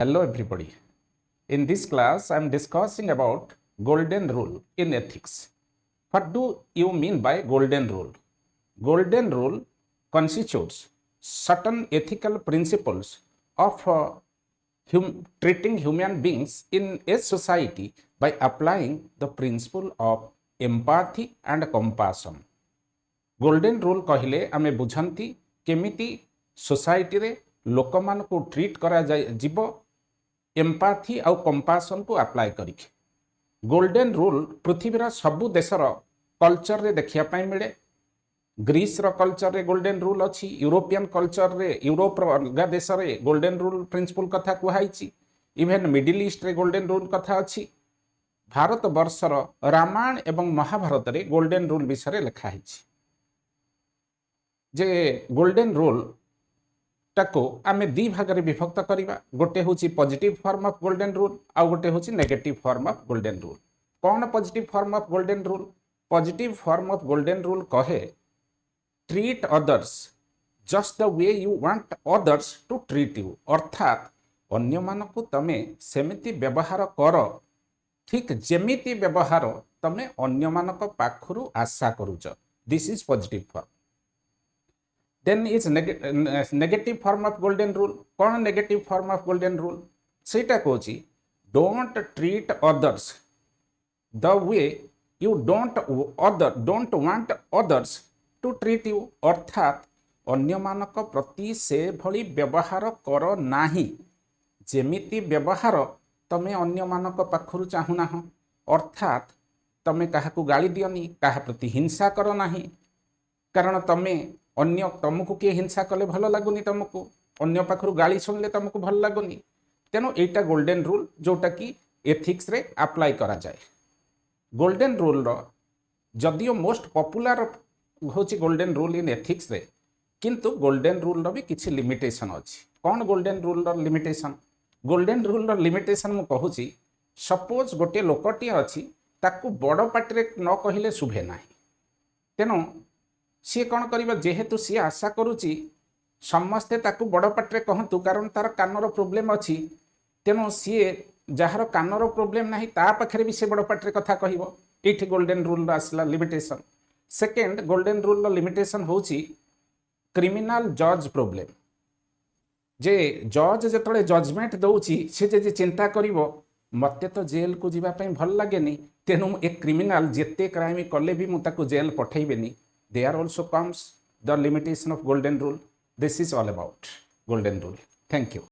Hello everybody. In this class I am discussing about golden rule in ethics. What do you mean by golden rule? Golden rule constitutes certain ethical principles of treating human beings in a society by applying the principle of empathy and compassion. Golden rule कहले आमे बुझंती केमिति society रे लोक मान को treat करा जीव एम्पाथी आउ कंपासन को अप्लाई करी गोल्डन रूल पृथ्वीर सबु देशर कल्चर रे देखिया पाई मिले ग्रीस रो कल्चर रे गोल्डन रूल अछि यूरोपियन कल्चर रे यूरोप रो अलगा देश रे गोल्डन रूल प्रिंसिपल कथा कुहाइछि इवेन मिडिल ईस्ट रे गोल्डन रूल कथा अछि भारत वर्षर रामायण एवं महाभारत रे गोल्डन रूल विषय लिखा हिछि जे गोल्डन रूल टाको आमे दी भाग रे विभक्त करिबा गोटे होची positive form of golden rule आ गोटे होची negative form of golden rule कोन positive form of golden rule positive form of golden rule कहे treat others just the way you want others to treat you अर्थात अन्य मानकु तमे सेमिति व्यवहार कर ठीक जेमिति व्यवहार तमे अन्य मानक पाखरु आशा करूच this is positive form then is negative form of golden rule कौन negative form of golden rule सेटा Kochi don't treat others the way you don't want others to treat you अर्थात अन्य मानक प्रति से भली व्यवहार कर नाही जेमिति व्यवहार तमे अन्य मानक पाखरु चाहू ना अर्थात तमे काहाकू गाली दियनी काहा प्रति हिंसा कर नाही कारण तमे अन्य तुमको किए हिंसा कले भल लगुनि तुमको अन्य पाखरु गाली सुनले तुमको भल लगुनि तेनो एटा गोल्डन रूल जोटा कि एथिक्स रे अप्लाई करा जाए गोल्डन रूल रो जदियो मोस्ट पॉपुलर होची गोल्डन रूल इन एथिक्स रे किंतु गोल्डन रूल रो भी किछि लिमिटेशन अछि कोन गोल्डन रूल रो लिमिटेशन गोल्डन रूल रो लिमिटेशन मु कहूची सपोज गोटे लोकटी अछि ताकू बड़ पाटी रे न कहिले शुभे नाही तेनो सी कौन कर जेहेतु सी आशा करुच्ची समस्ते ताकू बड़ पाटे कहतु कारण तार कानर प्रोब्लेम अच्छी तेणु सी जार कानर प्रोब्लेम ना ता पाखे भी सी बड़ पाटे कथा कह ये गोल्डन रूल आसला limitation second golden rule limitation हूँ क्रिमिनाल जज प्रोब्लेम जे जज जो जजमेंट दौची सी जे चिंता कर मत तो जेल को जीवाई भल लगे तेणु ए क्रिमिनाल जिते क्राइम कले भी मुझे jail पठेबेनी there also comes the limitation of golden rule. This is all about golden rule. Thank you.